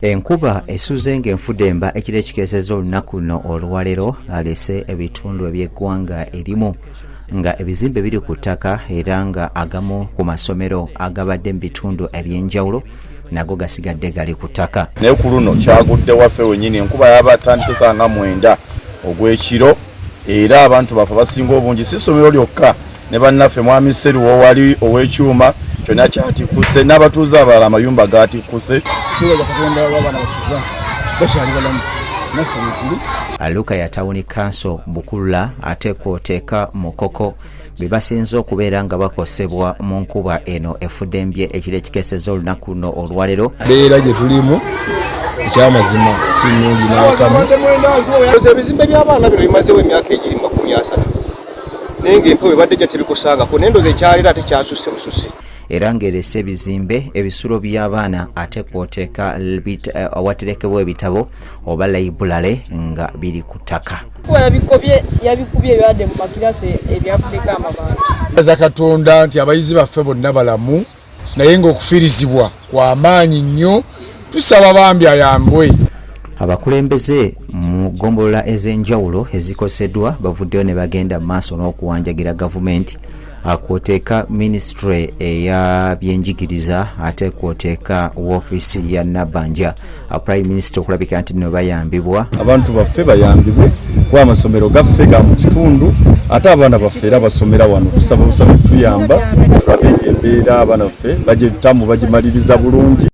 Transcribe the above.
Enkuba esuze ng'enfudemba ekiro ekikeesezza olunaku luno olwaleero alese ebitundu eby'eggwanga erimu nga ebizimbe biri ku ttaka era nga agamu ku masomero agabadde mu bitundu eby'enjawulo nago gasigadde gali ku ttaka. Naye ku luno kyagudde waffe wennyini enkuba yabatandise saa nga 9 ogw'ekiro era abantu bafe basinga obungi si ssomero lyokka ne bannaffe mwami Seruwo wali ow'ekyuma kyonna kyatikkuse n'abatuuze abalala amayumba gaatikkuse. Aluka Town Council Bukulula ate kwoteeka Mukoko bebasinze okubeera nga bakosebwa mu nkuba eno efudembye ekiro ekikeesezza olunaku luno olwaleero. Beera gye tulimu ekyamazima si nnungi n'akamu. Ebizimbe by'abaana bino bimazeewo emyaka egiri 30 naye ng'empewo ebadde gye tebikusaangako n'endoza ekyaleero ate kyasusse bususse. Era ng'erese ebizimbe ebisulo by'abaana ate kwoteeka awaterekebwa ebitabo oba layibulale nga biri ku ttaka. Yabikubye ebibadde mu makirasi ebyafuliko amabanga. Aza Katonda nti abayizi baffe bonna balamu naye ng'okufiirizibwa kwa maanyi nnyo tusaba bambi ayambwe. Abakulembeze mu ggombolola ez'enjawulo ezikoseddwa bavuddeyo ne bagenda mu maaso n'okuwanjagira gavumenti akwoteeka ministry eya byenjigiriza ate kwoteeka woofiisi ya Nabbanja Prime Minister okulabika nti no bayambibwa. Abantu baffe bayambibwe kuba amasomero gaffe ga mu kitundu ate abaana baffe era basomera wano tusaba busaba tuyamba tulabe embeera abaana baffe bagyettamu bagimaliriza bulungi.